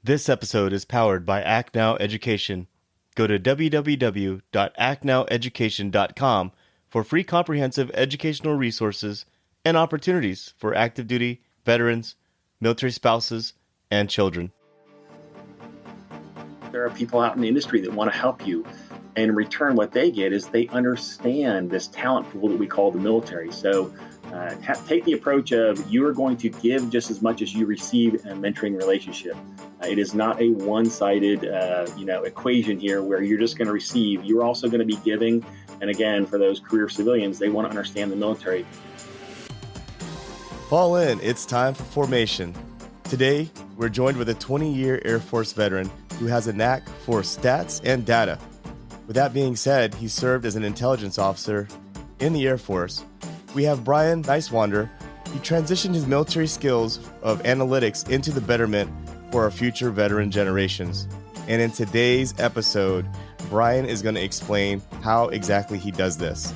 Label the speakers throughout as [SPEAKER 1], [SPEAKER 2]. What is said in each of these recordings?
[SPEAKER 1] This episode is powered by Act Now Education. Go to www.actnoweducation.com for free comprehensive educational resources and opportunities for active duty, veterans, military spouses, and children.
[SPEAKER 2] There are people out in the industry that want to help you. And in return, what they get is they understand this talent pool that we call the military. So take the approach of you are going to give just as much as you receive in a mentoring relationship. It is not a one-sided equation here where you're just going to receive. You're also going to be giving. And again, for those career civilians, they want to understand the military.
[SPEAKER 1] Fall in, it's time for formation. Today, we're joined with a 20-year Air Force veteran who has a knack for stats and data. With that being said, he served as an intelligence officer in the Air Force. We have Brian Niswander. He transitioned his military skills of analytics into the betterment for our future veteran generations. And in today's episode, Brian is going to explain how exactly he does this.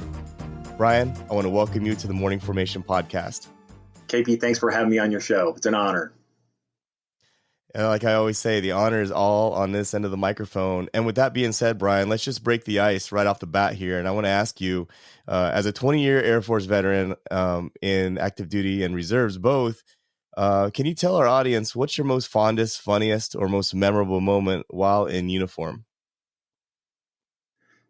[SPEAKER 1] Brian, I want to welcome you to the Morning Formation Podcast.
[SPEAKER 2] KP, thanks for having me on your show. It's an honor.
[SPEAKER 1] And like I always say, the honor is all on this end of the microphone. And with that being said, Brian, let's just break the ice right off the bat here. And I want to ask you, as a 20-year Air Force veteran in active duty and reserves both, can you tell our audience what's your most fondest, funniest, or most memorable moment while in uniform?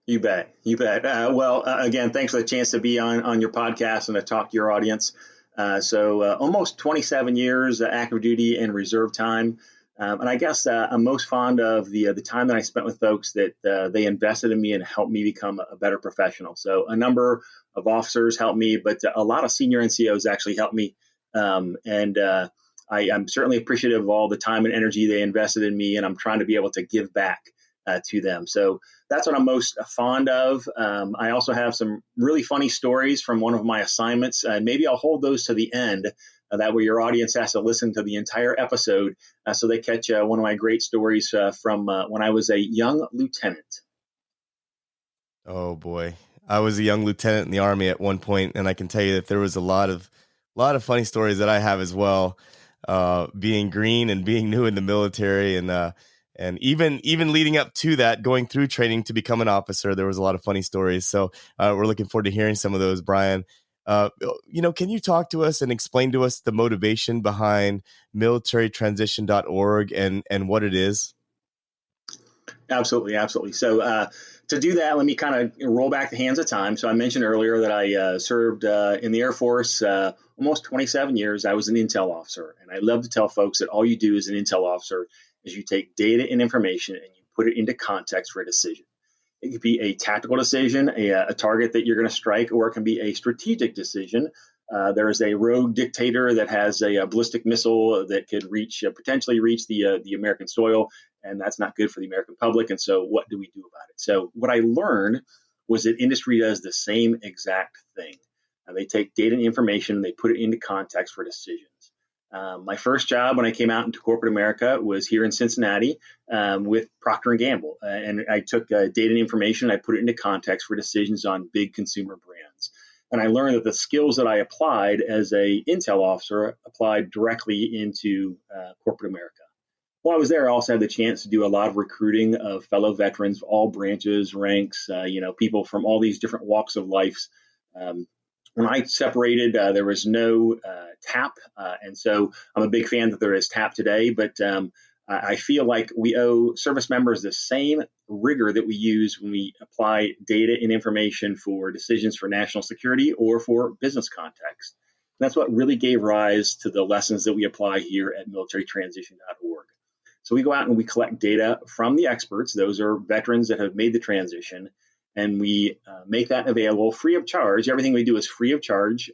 [SPEAKER 2] You bet. Again, thanks for the chance to be on your podcast and to talk to your audience. Almost 27 years active duty and reserve time. And I guess I'm most fond of the time that I spent with folks that they invested in me and helped me become a better professional. So a number of officers helped me, but a lot of senior NCOs actually helped me. I'm certainly appreciative of all the time and energy they invested in me, and I'm trying to be able to give back to them. So that's what I'm most fond of. I also have some really funny stories from one of my assignments, and maybe I'll hold those to the end. That way your audience has to listen to the entire episode so they catch one of my great stories from when I was a young lieutenant.
[SPEAKER 1] Oh, boy. I was a young lieutenant in the Army at one point, and I can tell you that there was a lot of funny stories that I have as well, being green and being new in the military. And even leading up to that, going through training to become an officer, there was a lot of funny stories. So we're looking forward to hearing some of those, Brian. Can you talk to us and explain to us the motivation behind militarytransition.org and what it is?
[SPEAKER 2] Absolutely. So to do that, let me kind of roll back the hands of time. So I mentioned earlier that I served in the Air Force almost 27 years. I was an intel officer, and I love to tell folks that all you do as an intel officer is you take data and information and you put it into context for a decision. It could be a tactical decision, a target that you're going to strike, or it can be a strategic decision. There is a rogue dictator that has a ballistic missile that could potentially reach the American soil, and that's not good for the American public. And so what do we do about it? So what I learned was that industry does the same exact thing. They take data and information, and they put it into context for decisions. My first job when I came out into corporate America was here in Cincinnati with Procter & Gamble. And I took data and information, and I put it into context for decisions on big consumer brands. And I learned that the skills that I applied as a intel officer applied directly into corporate America. While I was there, I also had the chance to do a lot of recruiting of fellow veterans of all branches, ranks, people from all these different walks of life. When I separated, there was no TAP, and so I'm a big fan that there is TAP today, but I feel like we owe service members the same rigor that we use when we apply data and information for decisions for national security or for business context. And that's what really gave rise to the lessons that we apply here at militarytransition.org. So we go out and we collect data from the experts. Those are veterans that have made the transition. And we make that available free of charge. Everything we do is free of charge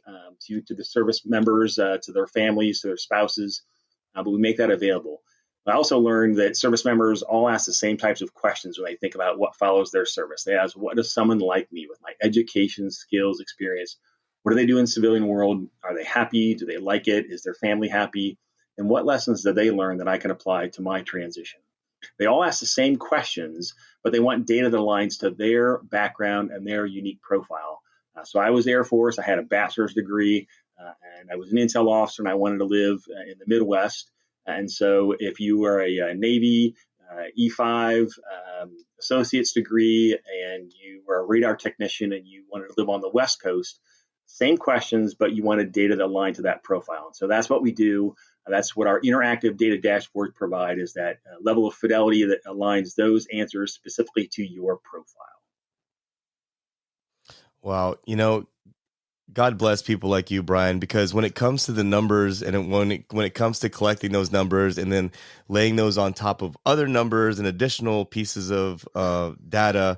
[SPEAKER 2] to the service members, to their families, to their spouses, but we make that available. I also learned that service members all ask the same types of questions when they think about what follows their service. They ask, what does someone like me with my education, skills, experience, what do they do in the civilian world? Are they happy? Do they like it? Is their family happy? And what lessons did they learn that I can apply to my transition? They all ask the same questions, but they want data that aligns to their background and their unique profile. So I was Air Force. I had a bachelor's degree, and I was an intel officer, and I wanted to live in the Midwest. And so if you are a Navy E5 associate's degree and you were a radar technician and you wanted to live on the West Coast, same questions, but you wanted data that aligned to that profile. And so that's what we do. That's what our interactive data dashboards provide, is that level of fidelity that aligns those answers specifically to your profile.
[SPEAKER 1] Wow. God bless people like you, Brian, because when it comes to the numbers and when it comes to collecting those numbers and then laying those on top of other numbers and additional pieces of data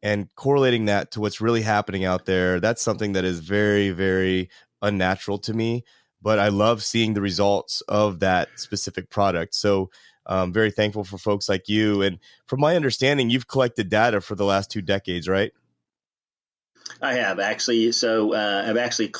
[SPEAKER 1] and correlating that to what's really happening out there, that's something that is very, very unnatural to me. But I love seeing the results of that specific product. So I'm very thankful for folks like you. And from my understanding, you've collected data for the last 2 decades, right?
[SPEAKER 2] I have actually. So I've actually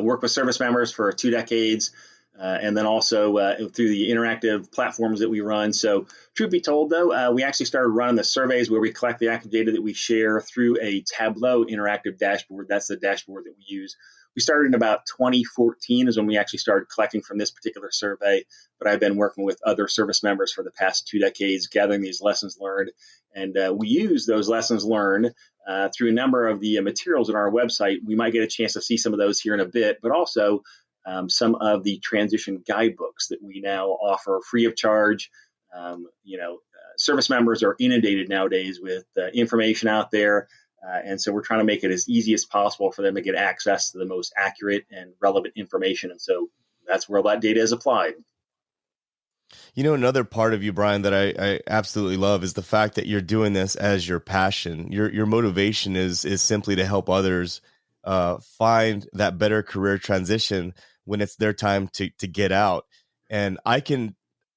[SPEAKER 2] worked with service members for 2 decades, and then also through the interactive platforms that we run. So, truth be told, though, we actually started running the surveys where we collect the active data that we share through a Tableau interactive dashboard. That's the dashboard that we use. We started in about 2014 is when we actually started collecting from this particular survey. But I've been working with other service members for the past 2 decades, gathering these lessons learned. And we use those lessons learned through a number of the materials on our website. We might get a chance to see some of those here in a bit, but also some of the transition guidebooks that we now offer free of charge. Service members are inundated nowadays with information out there. And so we're trying to make it as easy as possible for them to get access to the most accurate and relevant information. And so that's where that data is applied.
[SPEAKER 1] Another part of you, Brian, that I absolutely love is the fact that you're doing this as your passion. Your motivation is simply to help others find that better career transition when it's their time to get out. And I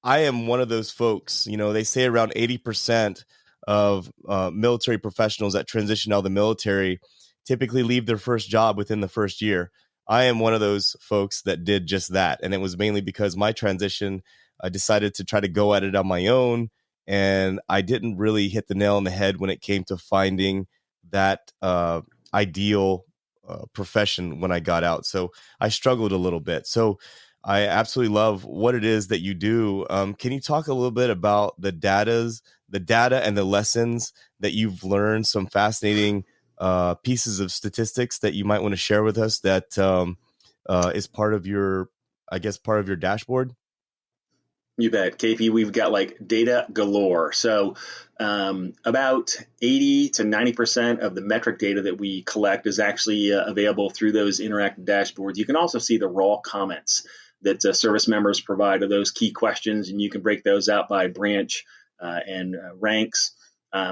[SPEAKER 1] am one of those folks. They say around 80% of military professionals that transition out of the military typically leave their first job within the first year. I am one of those folks that did just that, and it was mainly because my transition, I decided to try to go at it on my own, and I didn't really hit the nail on the head when it came to finding that ideal profession when I got out. So I struggled a little bit. So I absolutely love what it is that you do. Can you talk a little bit about the data and the lessons that you've learned? Some fascinating pieces of statistics that you might want to share with us that is part of your, part of your dashboard.
[SPEAKER 2] You bet, KP. We've got like data galore. So about 80 to 90% of the metric data that we collect is actually available through those interactive dashboards. You can also see the raw comments that service members provide to those key questions, and you can break those out by branch and ranks.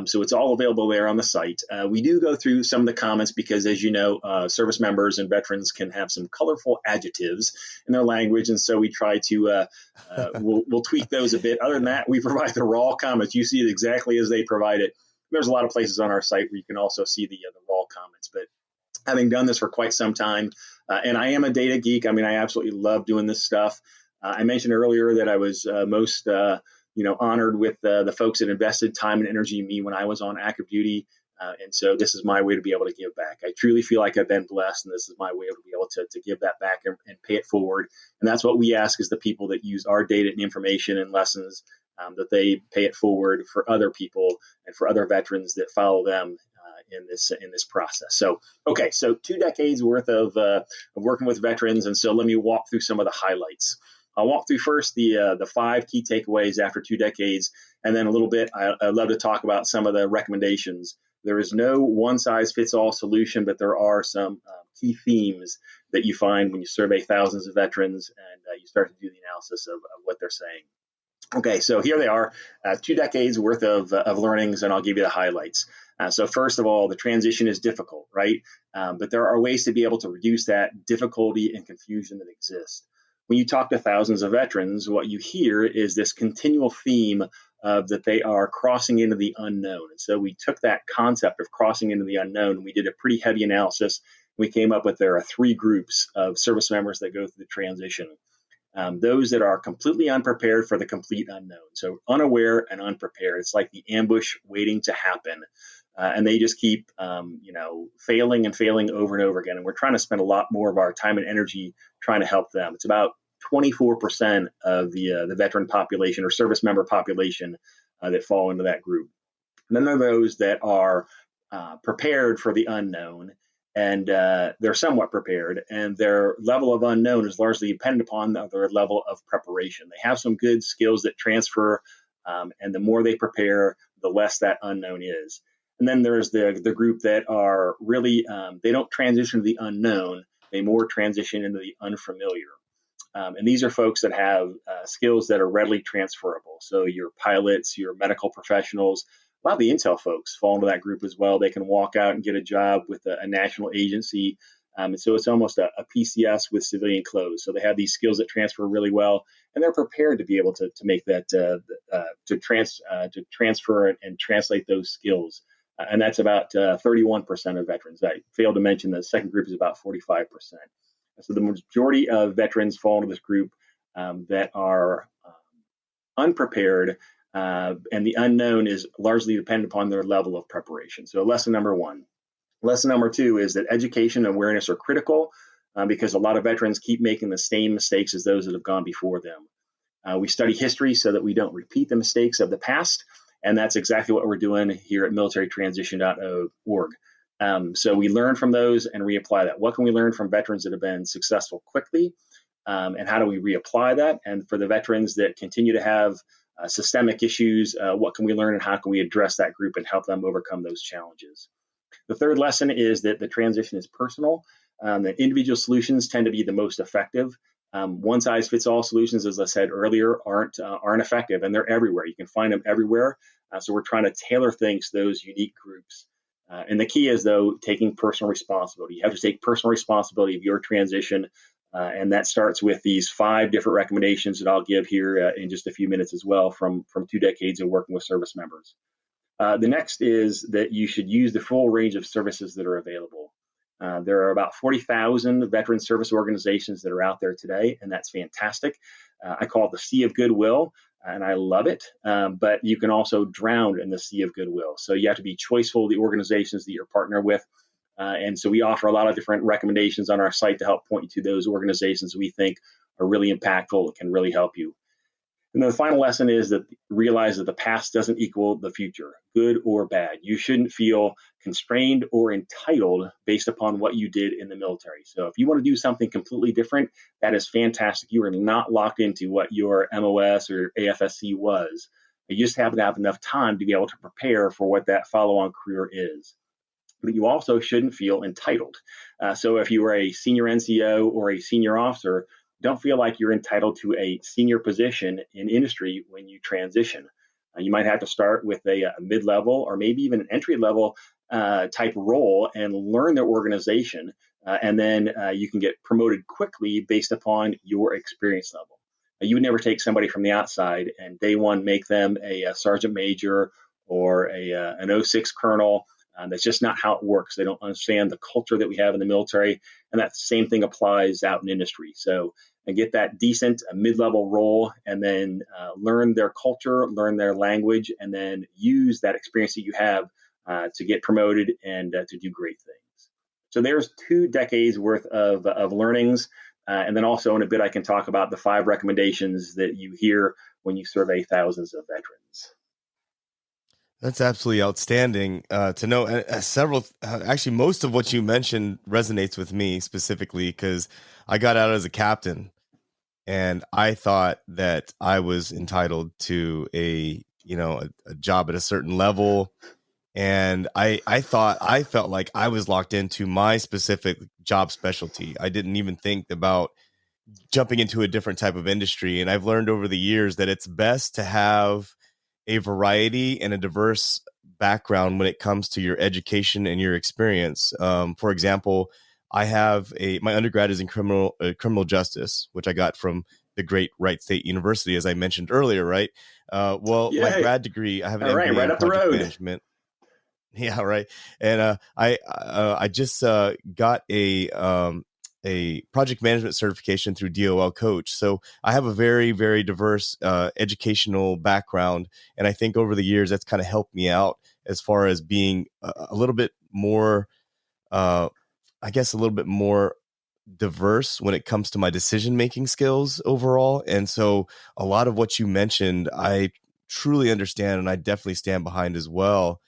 [SPEAKER 2] So it's all available there on the site. We do go through some of the comments because, as you know, service members and veterans can have some colorful adjectives in their language, and so we try to we'll tweak those a bit. Other than that, we provide the raw comments. You see it exactly as they provide it. There's a lot of places on our site where you can also see the raw comments. But having done this for quite some time, and I am a data geek. I mean, I absolutely love doing this stuff. I mentioned earlier that I was most honored with the folks that invested time and energy in me when I was on active duty. And so this is my way to be able to give back. I truly feel like I've been blessed, and this is my way to be able to give that back and pay it forward. And that's what we ask is the people that use our data and information and lessons, that they pay it forward for other people and for other veterans that follow them in this process. So, okay, so 2 decades worth of working with veterans. And so let me walk through some of the highlights. I'll walk through first the 5 key takeaways after 2 decades, and then a little bit, I'd love to talk about some of the recommendations. There is no one-size-fits-all solution, but there are some key themes that you find when you survey thousands of veterans and you start to do the analysis of what they're saying. Okay, so here they are, 2 decades worth of learnings, and I'll give you the highlights. So first of all, the transition is difficult, right? But there are ways to be able to reduce that difficulty and confusion that exists. When you talk to thousands of veterans, what you hear is this continual theme of that they are crossing into the unknown. And so we took that concept of crossing into the unknown, and we did a pretty heavy analysis. We came up with there are 3 groups of service members that go through the transition. Those that are completely unprepared for the complete unknown. So unaware and unprepared. It's like the ambush waiting to happen. And they just keep, failing and failing over and over again. And we're trying to spend a lot more of our time and energy trying to help them. It's about 24% of the veteran population or service member population that fall into that group. And then there are those that are prepared for the unknown, and they're somewhat prepared, and their level of unknown is largely dependent upon their level of preparation. They have some good skills that transfer, and the more they prepare, the less that unknown is. And then there's the group that are really, they don't transition to the unknown, they more transition into the unfamiliar. And these are folks that have skills that are readily transferable. So your pilots, your medical professionals, a lot of the intel folks fall into that group as well. They can walk out and get a job with a national agency. And so it's almost a PCS with civilian clothes. So they have these skills that transfer really well, and they're prepared to be able to make that, to transfer and translate those skills. And that's about 31% of veterans. I failed to mention the second group is about 45%. So the majority of veterans fall into this group that are unprepared, and the unknown is largely dependent upon their level of preparation. So lesson number one. Lesson number two is that education and awareness are critical because a lot of veterans keep making the same mistakes as those that have gone before them. We study history so that we don't repeat the mistakes of the past, and that's exactly what we're doing here at militarytransition.org. So we learn from those and reapply that. What can we learn from veterans that have been successful quickly? And how do we reapply that? And for the veterans that continue to have systemic issues, what can we learn and how can we address that group and help them overcome those challenges? The third lesson is that the transition is personal. The individual solutions tend to be the most effective. One-size-fits-all solutions, as I said earlier, aren't effective, and they're everywhere. You can find them everywhere. So we're trying to tailor things to those unique groups. And the key is, though, taking personal responsibility. You have to take personal responsibility of your transition, and that starts with these 5 different recommendations that I'll give here in just a few minutes as well from 2 decades of working with service members. The next is that you should use the full range of services that are available. There are about 40,000 veteran service organizations that are out there today, and that's fantastic. I call it the sea of goodwill, and I love it. But you can also drown in the sea of goodwill. So you have to be choiceful of the organizations that you're partner with. And so we offer a lot of different recommendations on our site to help point you to those organizations we think are really impactful and can really help you. And then the final lesson is that realize that the past doesn't equal the future, good or bad. You shouldn't feel constrained or entitled based upon what you did in the military. So if you want to do something completely different, that is fantastic. You are not locked into what your MOS or AFSC was. You just have to have enough time to be able to prepare for what that follow-on career is. But you also shouldn't feel entitled. So if you are a senior NCO or a senior officer, don't feel like you're entitled to a senior position in industry when you transition. You might have to start with a mid-level or maybe even an entry-level type role and learn their organization, and then you can get promoted quickly based upon your experience level. You would never take somebody from the outside and day one make them a sergeant major or an 06 colonel. That's just not how it works. They don't understand the culture that we have in the military, and that same thing applies out in industry. So get that decent mid-level role, and then learn their culture, learn their language, and then use that experience that you have to get promoted and to do great things. So there's 2 decades worth of learnings, and then also in a bit I can talk about the 5 recommendations that you hear when you survey thousands of veterans.
[SPEAKER 1] That's absolutely outstanding to know. Actually, most of what you mentioned resonates with me specifically because I got out as a captain, and I thought that I was entitled to a job at a certain level, and I felt like I was locked into my specific job specialty. I didn't even think about jumping into a different type of industry, and I've learned over the years that it's best to have a variety and a diverse background when it comes to your education and your experience. For example, I have my undergrad is in criminal justice, which I got from the great Wright State University, as I mentioned earlier, right? My grad degree, I have an MBA
[SPEAKER 2] right
[SPEAKER 1] in
[SPEAKER 2] up the
[SPEAKER 1] project
[SPEAKER 2] road.
[SPEAKER 1] management. Yeah, right. And I just got a project management certification through DOL Coach. So I have a very, very diverse educational background. And I think over the years, that's kind of helped me out as far as being a little bit more, a little bit more diverse when it comes to my decision making skills overall. And so a lot of what you mentioned, I truly understand and I definitely stand behind as well.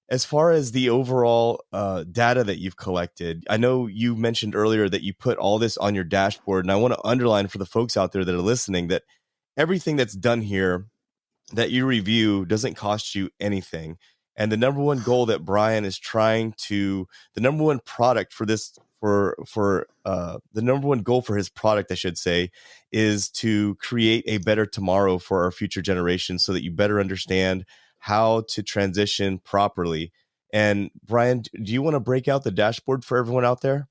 [SPEAKER 1] As far as the overall data that you've collected, I know you mentioned earlier that you put all this on your dashboard. And I want to underline for the folks out there that are listening that everything that's done here that you review doesn't cost you anything. And the number one goal that Brian is trying to, the number one product for this, the number one goal for his product, I should say, is to create a better tomorrow for our future generations so that you better understand how to transition properly. And Brian, do you want to break out the dashboard for everyone out there?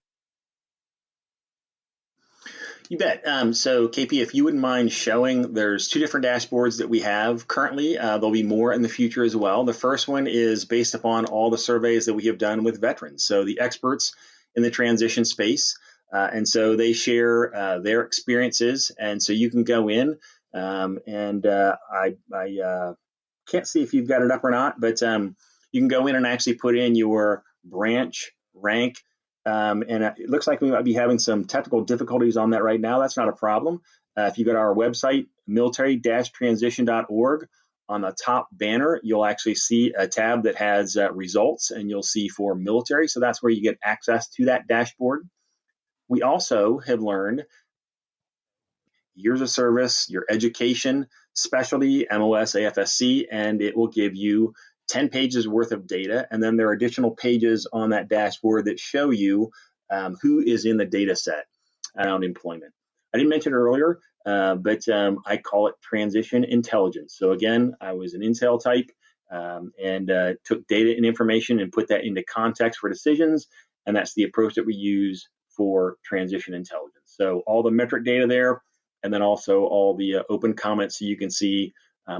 [SPEAKER 2] You bet. So, KP, if you wouldn't mind showing, there's two different dashboards that we have currently. There'll be more in the future as well. The first one is based upon all the surveys that we have done with veterans, so the experts in the transition space. And so they share their experiences. And so you can go in, and I can't see if you've got it up or not, but you can go in and actually put in your branch, rank, and it looks like we might be having some technical difficulties on that right now. That's not a problem. If you go to our website, military-transition.org, on the top banner, you'll actually see a tab that has results, and you'll see for military. So that's where you get access to that dashboard. We also have learned years of service, your education, specialty, MOS, AFSC, and it will give you 10 pages worth of data. And then there are additional pages on that dashboard that show you who is in the data set around employment. I didn't mention it earlier, but I call it transition intelligence. So again, I was an intel type and took data and information and put that into context for decisions. And that's the approach that we use for transition intelligence. So all the metric data there, and then also all the open comments so you can see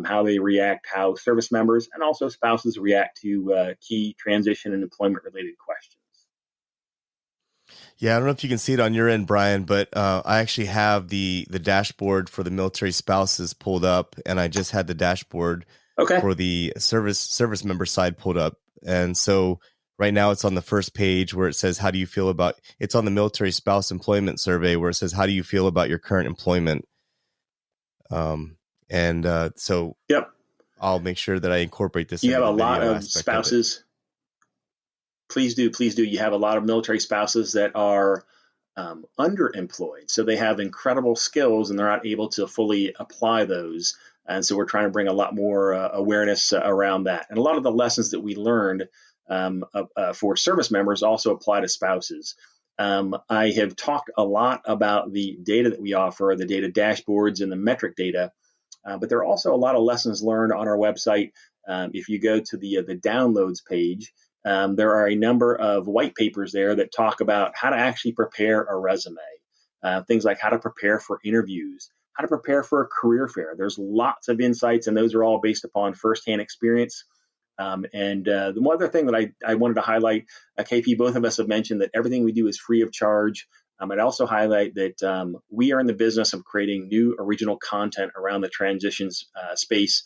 [SPEAKER 2] how they react, how service members and also spouses react to key transition and employment related questions.
[SPEAKER 1] Yeah, I don't know if you can see it on your end, Brian, but I actually have the dashboard for the military spouses pulled up, and I just had the dashboard for the service member side pulled up. And so right now it's on the first page where it says, how do you feel about, it's on the military spouse employment survey where it says, how do you feel about your current employment? So
[SPEAKER 2] yep,
[SPEAKER 1] I'll make sure that I incorporate this.
[SPEAKER 2] You have a lot of spouses. Please do. You have a lot of military spouses that are underemployed. So they have incredible skills and they're not able to fully apply those. And so we're trying to bring a lot more awareness around that. And a lot of the lessons that we learned for service members also apply to spouses. I have talked a lot about the data that we offer, the data dashboards and the metric data, but there are also a lot of lessons learned on our website. If you go to the downloads page, there are a number of white papers there that talk about how to actually prepare a resume, things like how to prepare for interviews, how to prepare for a career fair. There's lots of insights, and those are all based upon firsthand experience. The one other thing that I wanted to highlight, KP, both of us have mentioned that everything we do is free of charge. I'd also highlight that we are in the business of creating new original content around the transitions space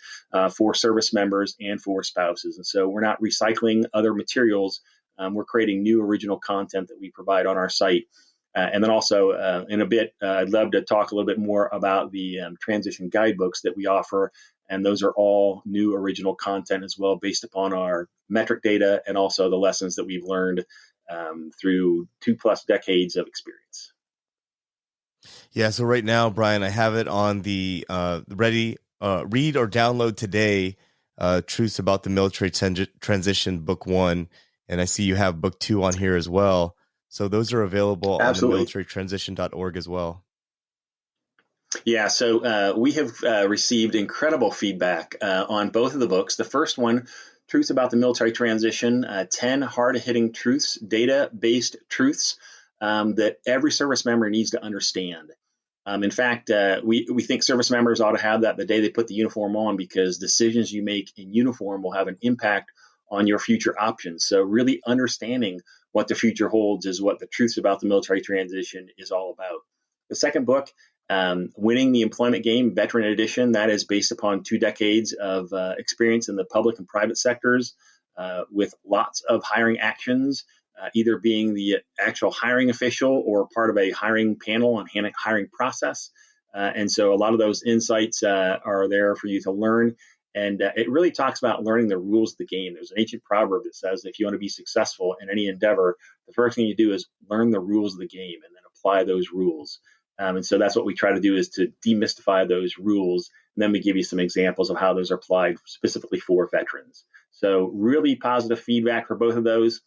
[SPEAKER 2] for service members and for spouses. And so we're not recycling other materials. We're creating new original content that we provide on our site. And then also in a bit, I'd love to talk a little bit more about the transition guidebooks that we offer. And those are all new original content as well, based upon our metric data and also the lessons that we've learned through 2+ decades of experience.
[SPEAKER 1] Yeah, so right now, Brian, I have it on the ready, read or download today, Truths About the Military Transition, Book 1. And I see you have Book 2 on here as well. So those are available
[SPEAKER 2] Absolutely.
[SPEAKER 1] on the militarytransition.org as well.
[SPEAKER 2] Yeah, so we have received incredible feedback on both of the books. The first one, Truths About the Military Transition, 10 hard-hitting truths, data-based truths that every service member needs to understand. In fact, we think service members ought to have that the day they put the uniform on, because decisions you make in uniform will have an impact on your future options. So really understanding what the future holds is what the Truths About the Military Transition is all about. The second book, Winning the Employment Game, Veteran Edition, that is based upon 2 decades of experience in the public and private sectors with lots of hiring actions either being the actual hiring official or part of a hiring panel on hiring process. And so a lot of those insights are there for you to learn. And it really talks about learning the rules of the game. There's an ancient proverb that says if you want to be successful in any endeavor, the first thing you do is learn the rules of the game and then apply those rules. And so that's what we try to do, is to demystify those rules. And then we give you some examples of how those are applied specifically for veterans. So really positive feedback for both of those.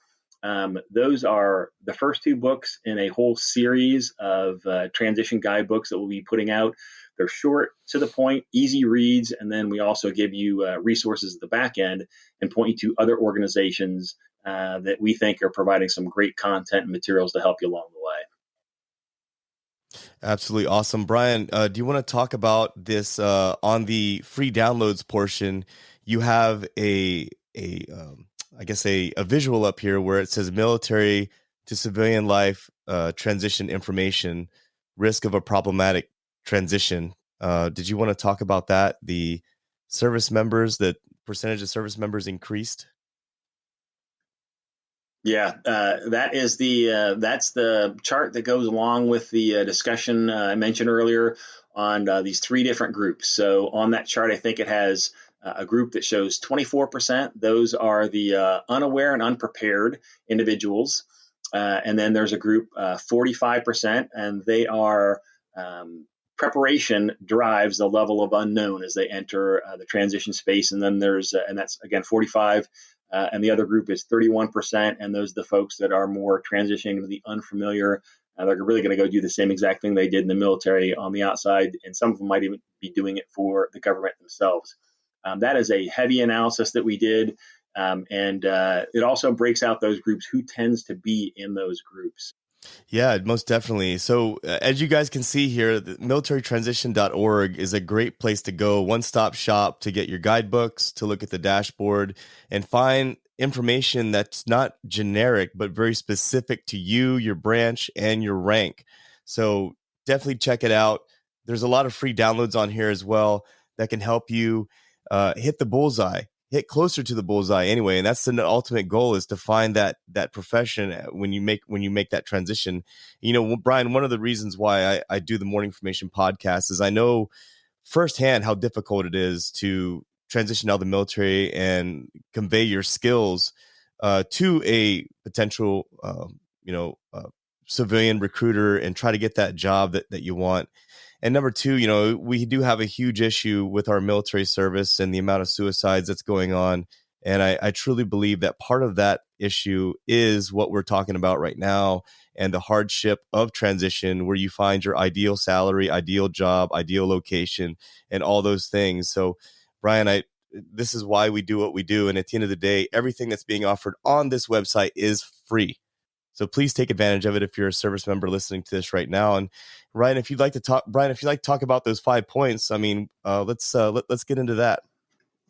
[SPEAKER 2] Those are the first two books in a whole series of transition guidebooks that we'll be putting out. They're short, to the point, easy reads, and then we also give you resources at the back end and point you to other organizations that we think are providing some great content and materials to help you along the way.
[SPEAKER 1] Absolutely awesome. Brian, do you want to talk about this on the free downloads portion? You have a visual up here where it says military to civilian life transition information, risk of a problematic transition. Did you want to talk about that? The service members, the percentage of service members increased?
[SPEAKER 2] Yeah, that's the chart that goes along with the discussion I mentioned earlier on these three different groups. So on that chart, I think it has a group that shows 24%. Those are the unaware and unprepared individuals. And then there's a group 45%, and they are preparation drives the level of unknown as they enter the transition space. And then and that's again 45. And the other group is 31%, and those are the folks that are more transitioning to the unfamiliar. They're really going to go do the same exact thing they did in the military on the outside, and some of them might even be doing it for the government themselves. That is a heavy analysis that we did, and it also breaks out those groups, who tends to be in those groups.
[SPEAKER 1] Yeah, most definitely. So as you guys can see here, the militarytransition.org is a great place to go, one-stop shop to get your guidebooks, to look at the dashboard and find information that's not generic, but very specific to you, your branch, and your rank. So definitely check it out. There's a lot of free downloads on here as well that can help you hit the bullseye. Hit closer to the bullseye anyway, and that's the ultimate goal, is to find that profession when you make that transition. You know, Brian, one of the reasons why I do the Morning Information podcast is I know firsthand how difficult it is to transition out of the military and convey your skills to a potential civilian recruiter and try to get that job that you want. And number two, you know, we do have a huge issue with our military service and the amount of suicides that's going on. And I truly believe that part of that issue is what we're talking about right now, and the hardship of transition, where you find your ideal salary, ideal job, ideal location, and all those things. So, Brian, this is why we do what we do. And at the end of the day, everything that's being offered on this website is free. So please take advantage of it if you're a service member listening to this right now. And Ryan, if you'd like to talk about those 5 points, I mean, let's get into that.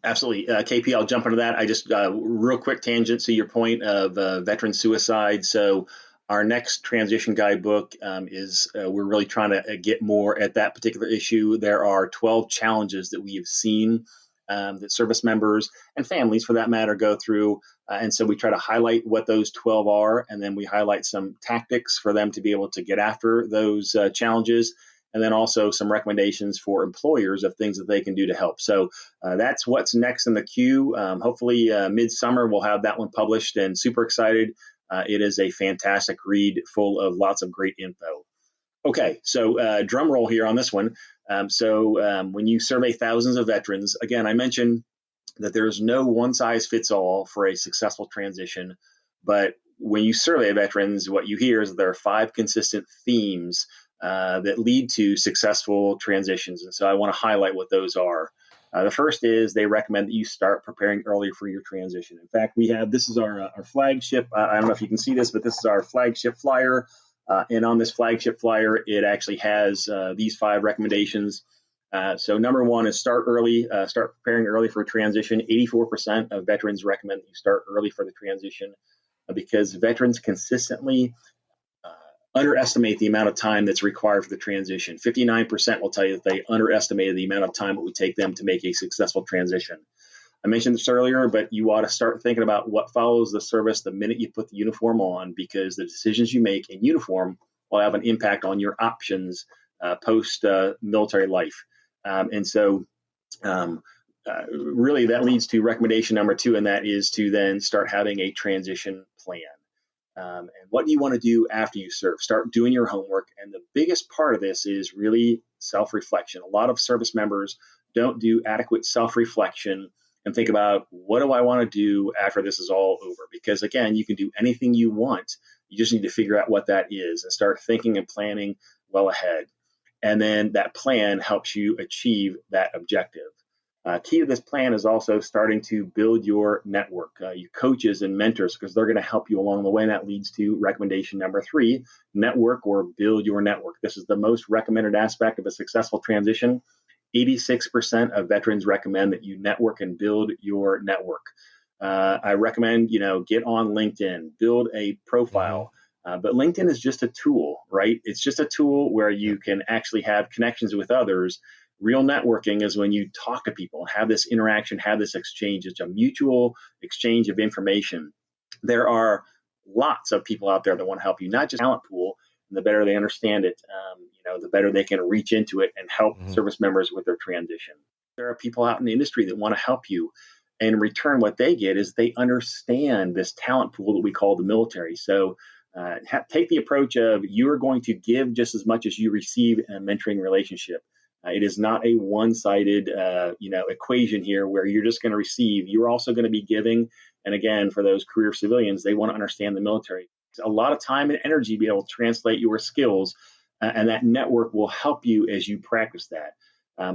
[SPEAKER 2] Absolutely. KP, I'll jump into that. I just real quick tangent to your point of veteran suicide. So our next transition guidebook is we're really trying to get more at that particular issue. There are 12 challenges that we have seen that service members and families, for that matter, go through. And so we try to highlight what those 12 are, and then we highlight some tactics for them to be able to get after those challenges, and then also some recommendations for employers of things that they can do to help. So that's what's next in the queue. Hopefully midsummer we'll have that one published, and super excited. It is a fantastic read full of lots of great info. Okay, so drum roll here on this one. When you survey thousands of veterans, again, I mentioned that there's no one size fits all for a successful transition. But when you survey veterans, what you hear is that there are 5 consistent themes that lead to successful transitions. And so I want to highlight what those are. The first is they recommend that you start preparing early for your transition. In fact, this is our flagship. I don't know if you can see this, but this is our flagship flyer. And on this flagship flyer, it actually has these 5 recommendations. So number 1 is start early, start preparing early for a transition. 84% of veterans recommend that you start early for the transition because veterans consistently underestimate the amount of time that's required for the transition. 59% will tell you that they underestimated the amount of time it would take them to make a successful transition. I mentioned this earlier, but you ought to start thinking about what follows the service the minute you put the uniform on, because the decisions you make in uniform will have an impact on your options post military life. And so, um, really, that leads to recommendation number 2, and that is to then start having a transition plan. And what do you want to do after you serve? Start doing your homework. And the biggest part of this is really self reflection. A lot of service members don't do adequate self reflection and think about, what do I want to do after this is all over? Because again, you can do anything you want. You just need to figure out what that is and start thinking and planning well ahead. And then that plan helps you achieve that objective. Key to this plan is also starting to build your network, your coaches and mentors, because they're going to help you along the way. And that leads to recommendation number 3, network or build your network. This is the most recommended aspect of a successful transition. 86% of veterans recommend that you network and build your network. I recommend, get on LinkedIn, build a profile. But LinkedIn is just a tool, right? It's just a tool where you can actually have connections with others. Real networking is when you talk to people, have this interaction, have this exchange. It's a mutual exchange of information. There are lots of people out there that want to help you, not just talent pool. And the better they understand it, the better they can reach into it and help service members with their transition. There are people out in the industry that want to help you. And in return, what they get is they understand this talent pool that we call the military. So take the approach of, you're going to give just as much as you receive in a mentoring relationship. It is not a one-sided, equation here where you're just going to receive. You're also going to be giving. And again, for those career civilians, they want to understand the military. It's a lot of time and energy to be able to translate your skills, and that network will help you as you practice that.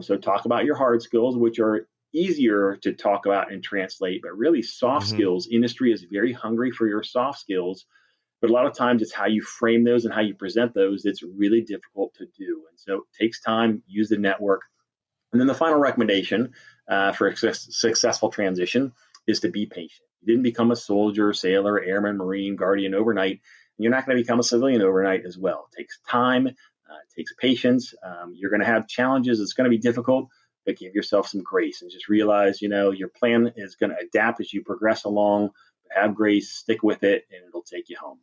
[SPEAKER 2] So talk about your hard skills, which are easier to talk about and translate, but really soft skills. Industry is very hungry for your soft skills. But a lot of times it's how you frame those and how you present those that's really difficult to do. And so it takes time, use the network. And then the final recommendation for a successful transition is to be patient. You didn't become a soldier, sailor, airman, Marine, guardian overnight. And you're not going to become a civilian overnight as well. It takes time, it takes patience. You're going to have challenges. It's going to be difficult, but give yourself some grace and just realize, your plan is going to adapt as you progress along. Have grace, stick with it, and it'll take you home.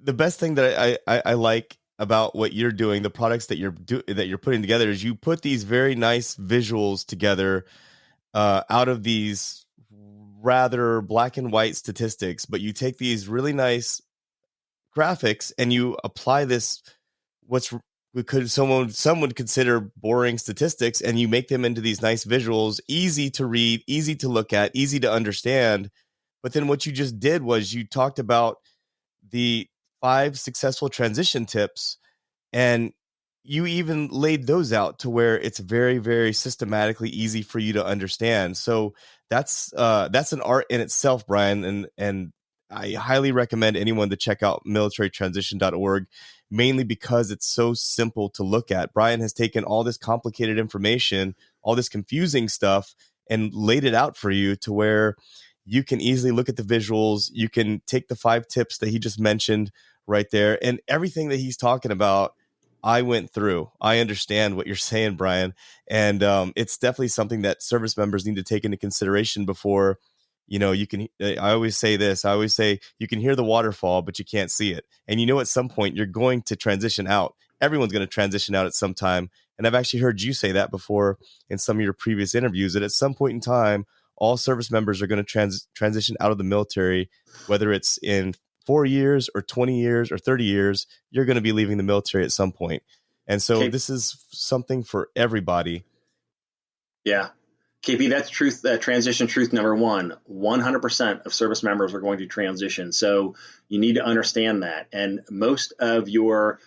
[SPEAKER 1] The best thing that I like about what you're doing, the products that you're putting together, is you put these very nice visuals together out of these rather black and white statistics, but you take these really nice graphics and you apply this some would consider boring statistics, and you make them into these nice visuals, easy to read, easy to look at, easy to understand. But then what you just did was you talked about the 5 successful transition tips, and you even laid those out to where it's very, very systematically easy for you to understand. So that's an art in itself, Brian, and I highly recommend anyone to check out militarytransition.org, mainly because it's so simple to look at. Brian has taken all this complicated information, all this confusing stuff, and laid it out for you to where you can easily look at the visuals. You can take the 5 tips that he just mentioned right there, and everything that he's talking about, I went through. I understand what you're saying, Brian. And it's definitely something that service members need to take into consideration before, you can, I always say this, I always say you can hear the waterfall, but you can't see it. And at some point you're going to transition out. Everyone's going to transition out at some time. And I've actually heard you say that before in some of your previous interviews, that at some point in time, all service members are going to transition out of the military, whether it's in 4 years or 20 years or 30 years, you're going to be leaving the military at some point. And so this is something for everybody.
[SPEAKER 2] Yeah. KP, that's truth. Transition truth number 1. 100% of service members are going to transition. So you need to understand that. And most of your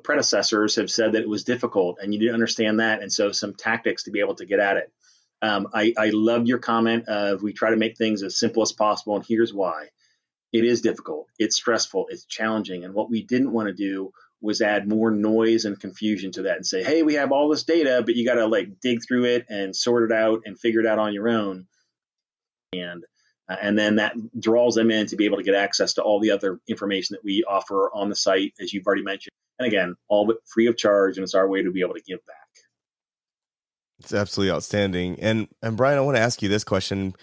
[SPEAKER 2] predecessors have said that it was difficult, and you need to understand that. And so some tactics to be able to get at it. I loved your comment of, we try to make things as simple as possible. And here's why. It is difficult. It's stressful. It's challenging. And what we didn't want to do was add more noise and confusion to that and say, hey, we have all this data, but you got to dig through it and sort it out and figure it out on your own. And then that draws them in to be able to get access to all the other information that we offer on the site, as you've already mentioned. And again, all but free of charge. And it's our way to be able to give back.
[SPEAKER 1] It's absolutely outstanding. And Brian, I want to ask you this question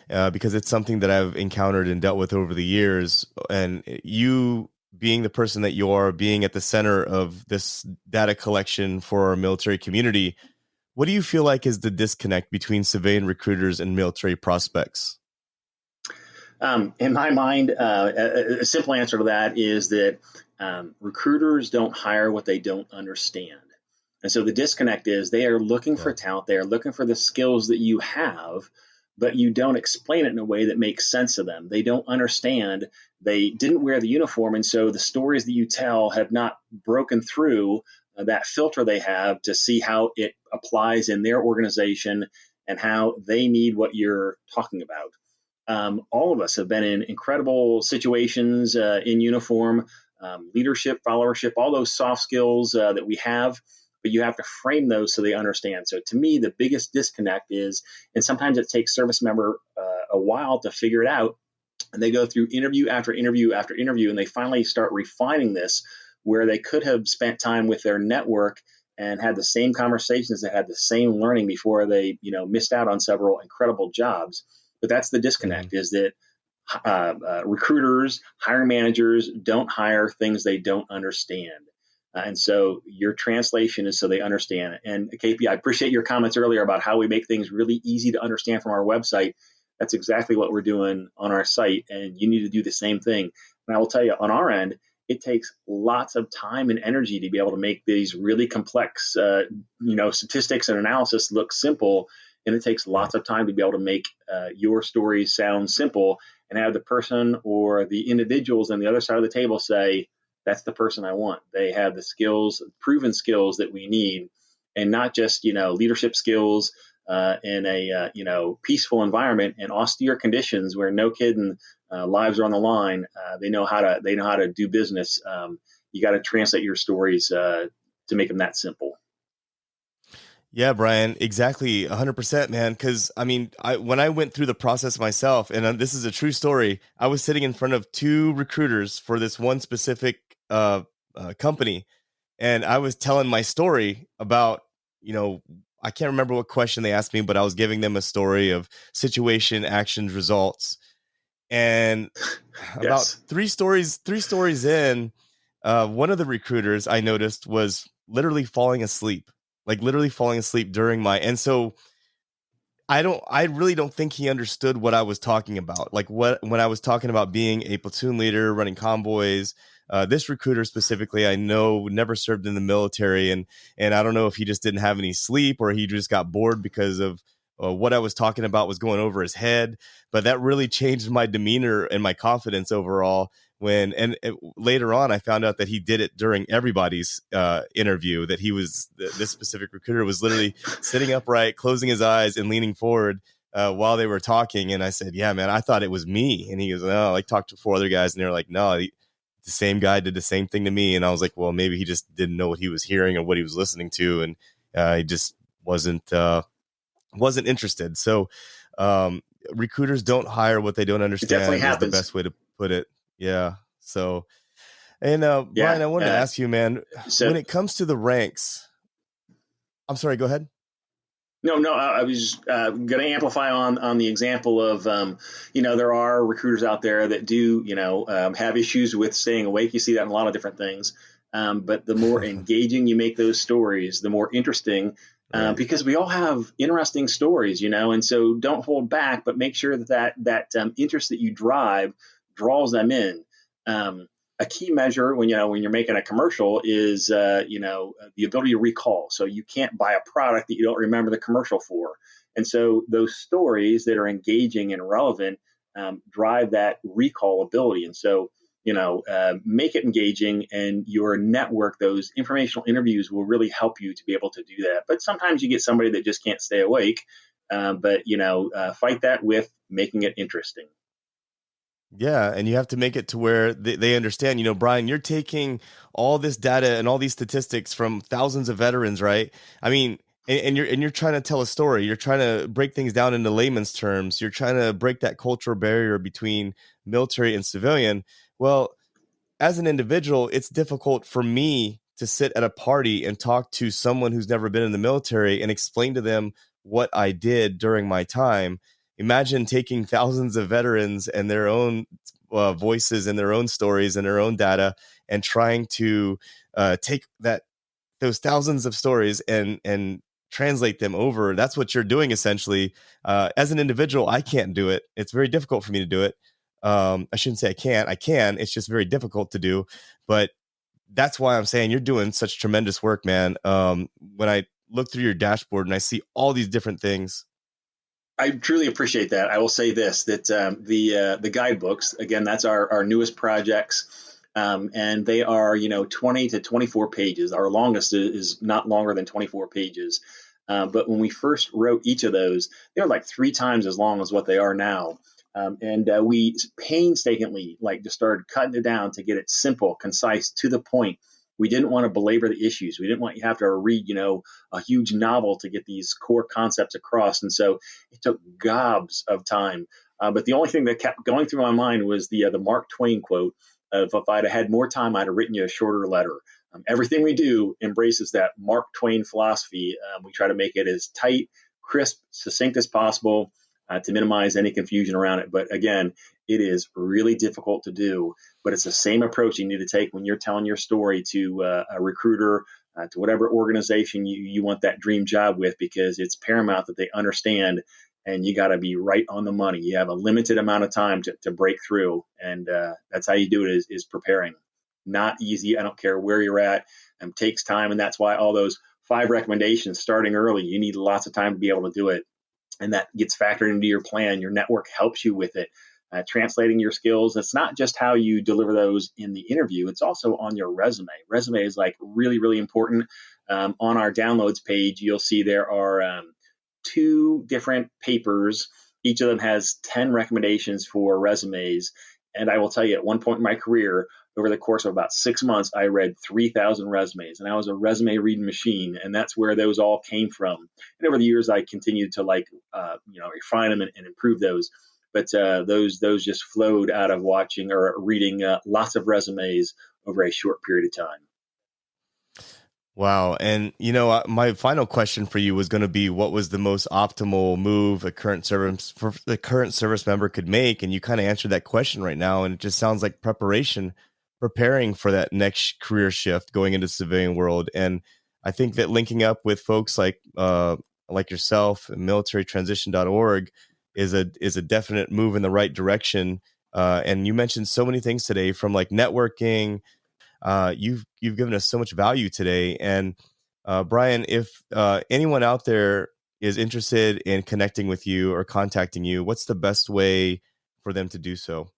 [SPEAKER 1] because it's something that I've encountered and dealt with over the years. And you being the person that you are, being at the center of this data collection for our military community, what do you feel like is the disconnect between civilian recruiters and military prospects?
[SPEAKER 2] In my mind, a simple answer to that is that recruiters don't hire what they don't understand. And so the disconnect is they are looking for
[SPEAKER 1] Yeah.
[SPEAKER 2] talent, they are looking for the skills that you have, but you don't explain it in a way that makes sense to them. They don't understand. They didn't wear the uniform. And so the stories that you tell have not broken through that filter they have to see how it applies in their organization and how they need what you're talking about. All of us have been in incredible situations in uniform, leadership, followership, all those soft skills that we have, but you have to frame those so they understand. So to me, the biggest disconnect is, and sometimes it takes service member a while to figure it out, and they go through interview after interview after interview, and they finally start refining this where they could have spent time with their network and had the same conversations, that had the same learning before they missed out on several incredible jobs. But that's the
[SPEAKER 1] Mhm.
[SPEAKER 2] disconnect, is that recruiters, hiring managers don't hire things they don't understand. And so your translation is so they understand. And KP, I appreciate your comments earlier about how we make things really easy to understand from our website. That's exactly what we're doing on our site. And you need to do the same thing. And I will tell you, on our end, it takes lots of time and energy to be able to make these really complex, statistics and analysis look simple. And it takes
[SPEAKER 1] Right.
[SPEAKER 2] lots of time to be able to make your stories sound simple and have the person or the individuals on the other side of the table say, that's the person I want. They have the skills, proven skills that we need, and not just leadership skills in a peaceful environment and austere conditions where no kidding lives are on the line. They know how to do business. You got to translate your stories to make them that simple.
[SPEAKER 1] Yeah, Brian, exactly 100%, man. Because I mean, when I went through the process myself, and this is a true story, I was sitting in front of two recruiters for this one specific company, and I was telling my story about, you know, I can't remember what question they asked me, but I was giving them a story of situation, actions, results, and about
[SPEAKER 2] Yes.
[SPEAKER 1] three stories in, one of the recruiters I noticed was literally falling asleep, like literally falling asleep during my, and so I really don't think he understood what I was talking about. Like when I was talking about being a platoon leader, running convoys. This recruiter specifically, I know, never served in the military, and I don't know if he just didn't have any sleep or he just got bored because of what I was talking about was going over his head. But that really changed my demeanor and my confidence overall. Later on, I found out that he did it during everybody's interview. That this specific recruiter was literally sitting upright, closing his eyes, and leaning forward while they were talking. And I said, "Yeah, man, I thought it was me." And he goes, "No." Like talked to four other guys, and they were like, "No, the same guy did the same thing to me." And I was like, "Well, maybe he just didn't know what he was hearing or what he was listening to, and he just wasn't interested." So, um, recruiters don't hire what they don't
[SPEAKER 2] It definitely
[SPEAKER 1] understand is the
[SPEAKER 2] happens.
[SPEAKER 1] best way to put it. Yeah. So, and Brian,
[SPEAKER 2] Yeah.
[SPEAKER 1] I wanted to ask you, man, when
[SPEAKER 2] So
[SPEAKER 1] it comes to the ranks. I'm sorry. Go ahead.
[SPEAKER 2] No, no, I was going to amplify on the example of, there are recruiters out there that do, have issues with staying awake. You see that in a lot of different things. But the more engaging you make those stories, the more interesting,
[SPEAKER 1] Right.
[SPEAKER 2] because we all have interesting stories, and so don't hold back, but make sure that interest that you drive draws them in. Um, a key measure when you're making a commercial is the ability to recall. So you can't buy a product that you don't remember the commercial for. And so those stories that are engaging and relevant drive that recall ability. And so make it engaging, and your network, those informational interviews will really help you to be able to do that. But sometimes you get somebody that just can't stay awake. But fight that with making it interesting.
[SPEAKER 1] Yeah, and you have to make it to where they understand. Brian, you're taking all this data and all these statistics from thousands of veterans, right? I mean, and you're trying to tell a story. You're trying to break things down into layman's terms. You're trying to break that cultural barrier between military and civilian. Well, as an individual, it's difficult for me to sit at a party and talk to someone who's never been in the military and explain to them what I did during my time. Imagine taking thousands of veterans and their own voices and their own stories and their own data and trying to take those thousands of stories and translate them over. That's what you're doing essentially. As an individual, I can't do it. It's very difficult for me to do it. I shouldn't say I can't. I can. It's just very difficult to do. But that's why I'm saying you're doing such tremendous work, man. When I look through your dashboard and I see all these different things.
[SPEAKER 2] I truly appreciate that. I will say this, that the guidebooks, again, that's our newest projects. And they are, 20 to 24 pages. Our longest is not longer than 24 pages. But when we first wrote each of those, they were like 3 times as long as what they are now. And we painstakingly just started cutting it down to get it simple, concise, to the point. We didn't want to belabor the issues. We didn't want you to have to read, a huge novel to get these core concepts across. And so it took gobs of time. But the only thing that kept going through my mind was the Mark Twain quote of, if I'd have had more time, I'd have written you a shorter letter. Everything we do embraces that Mark Twain philosophy. We try to make it as tight, crisp, succinct as possible to minimize any confusion around it. But again, it is really difficult to do. But it's the same approach you need to take when you're telling your story to a recruiter, to whatever organization you want that dream job with, because it's paramount that they understand, and you got to be right on the money. You have a limited amount of time to break through, and that's how you do it is preparing. Not easy. I don't care where you're at. Takes time, and that's why all those 5 recommendations starting early, you need lots of time to be able to do it. And that gets factored into your plan. Your network helps you with it. Translating your skills. It's not just how you deliver those in the interview. It's also on your resume. Resume is really, really important. On our downloads page, you'll see there are 2 different papers. Each of them has 10 recommendations for resumes. And I will tell you, at one point in my career, over the course of about 6 months, I read 3,000 resumes, and I was a resume reading machine. And that's where those all came from. And over the years, I continued to refine them and improve those. But those just flowed out of watching or reading lots of resumes over a short period of time.
[SPEAKER 1] Wow. And, my final question for you was going to be, what was the most optimal move the current service member could make? And you kind of answered that question right now. And it just sounds like preparing for that next career shift going into the civilian world. And I think that linking up with folks like yourself and militarytransition.org is a definite move in the right direction. And you mentioned so many things today, from networking. You've given us so much value today. And Brian, if anyone out there is interested in connecting with you or contacting you, what's the best way for them to do so?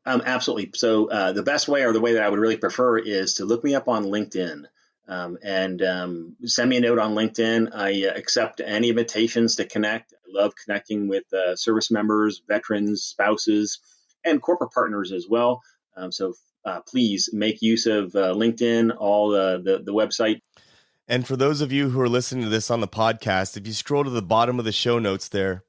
[SPEAKER 2] Absolutely. So the best way, or the way that I would really prefer, is to look me up on LinkedIn. And send me a note on LinkedIn. I accept any invitations to connect. I love connecting with service members, veterans, spouses, and corporate partners as well. So please make use of LinkedIn, all the website.
[SPEAKER 1] And for those of you who are listening to this on the podcast, if you scroll to the bottom of the show notes there,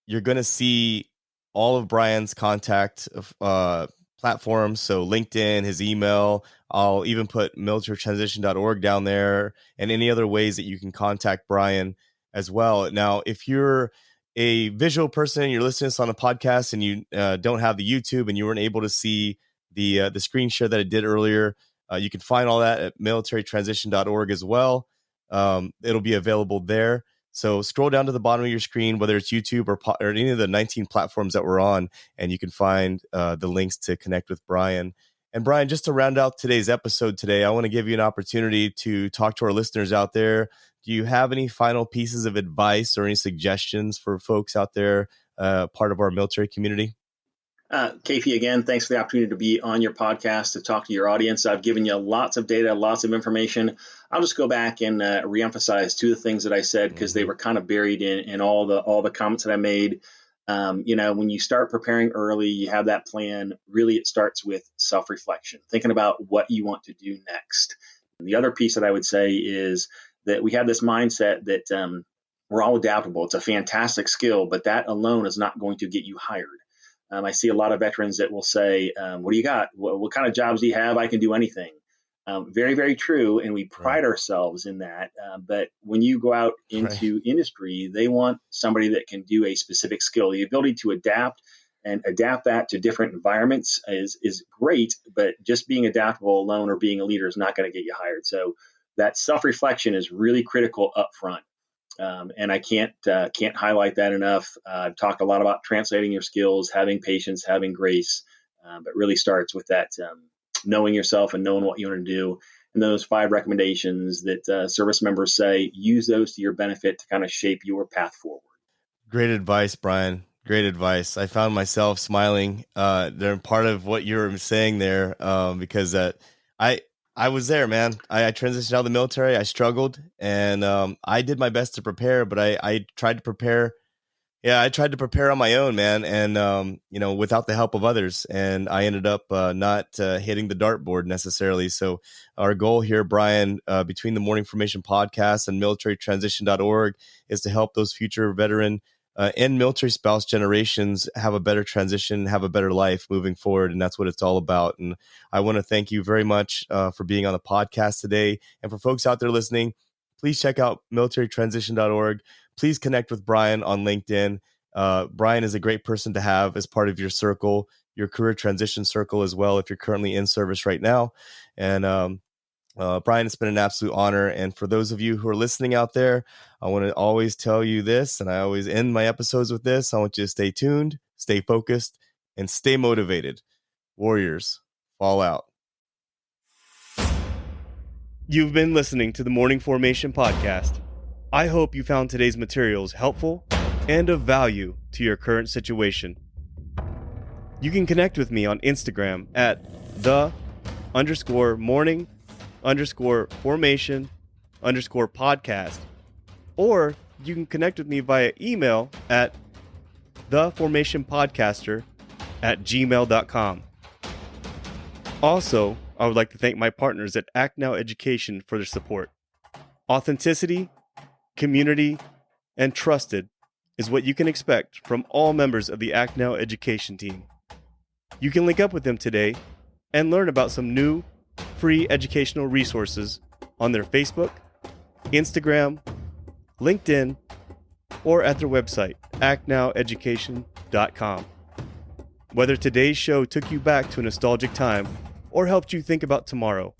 [SPEAKER 1] you're going to see all of Brian's contact platforms. So LinkedIn, his email. I'll even put militarytransition.org down there, and any other ways that you can contact Brian as well. Now, if you're a visual person and you're listening to this on the podcast and you don't have the YouTube and you weren't able to see the screen share that I did earlier, you can find all that at militarytransition.org as well. It'll be available there. So scroll down to the bottom of your screen, whether it's YouTube or any of the 19 platforms that we're on, and you can find the links to connect with Brian. And Brian, just to round out today's episode today, I want to give you an opportunity to talk to our listeners out there. Do you have any final pieces of advice or any suggestions for folks out there, part of our military community?
[SPEAKER 2] KP, again, thanks for the opportunity to be on your podcast to talk to your audience. I've given you lots of data, lots of information. I'll just go back and reemphasize 2 of the things that I said, because they were kind of buried in all the comments that I made. When you start preparing early, you have that plan. Really, it starts with self-reflection, thinking about what you want to do next. And the other piece that I would say is that we have this mindset that we're all adaptable. It's a fantastic skill, but that alone is not going to get you hired. I see a lot of veterans that will say, what do you got? What kind of jobs do you have? I can do anything. Very, very true. And we pride ourselves in that. But when you go out into industry, they want somebody that can do a specific skill. The ability to adapt and adapt that to different environments is great, but just being adaptable alone or being a leader is not going to get you hired. So that self-reflection is really critical up front. And I can't highlight that enough. I've talked a lot about translating your skills, having patience, having grace, but really starts with that knowing yourself and knowing what you want to do. And those 5 recommendations that service members say, use those to your benefit to kind of shape your path forward.
[SPEAKER 1] Great advice, Brian. Great advice. I found myself smiling during part of what you were saying there because I was there, man. I transitioned out of the military. I struggled, and I did my best to prepare, but I tried to prepare. Yeah, I tried to prepare on my own, man, and without the help of others, and I ended up not hitting the dartboard necessarily. So our goal here, Brian, between the Morning Formation podcast and militarytransition.org is to help those future veteran and military spouse generations have a better transition, have a better life moving forward. And that's what it's all about. And I want to thank you very much for being on the podcast today. And for folks out there listening, please check out militarytransition.org. Please connect with Brian on LinkedIn. Brian is a great person to have as part of your circle, your career transition circle as well, if you're currently in service right now. And Brian, it's been an absolute honor. And for those of you who are listening out there, I want to always tell you this, and I always end my episodes with this. I want you to stay tuned, stay focused, and stay motivated. Warriors, fall out. You've been listening to the Morning Formation Podcast. I hope you found today's materials helpful and of value to your current situation. You can connect with me on Instagram at _morning_formation_podcast, or you can connect with me via email at theformationpodcaster@gmail.com. Also, I would like to thank my partners at Act Now Education for their support. Authenticity, community, and trusted is what you can expect from all members of the Act Now Education team. You can link up with them today and learn about some new free educational resources on their Facebook, Instagram, LinkedIn, or at their website, actnoweducation.com. Whether today's show took you back to a nostalgic time or helped you think about tomorrow,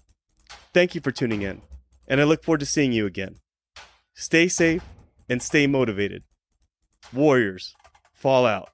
[SPEAKER 1] thank you for tuning in, and I look forward to seeing you again. Stay safe and stay motivated. Warriors, fall out.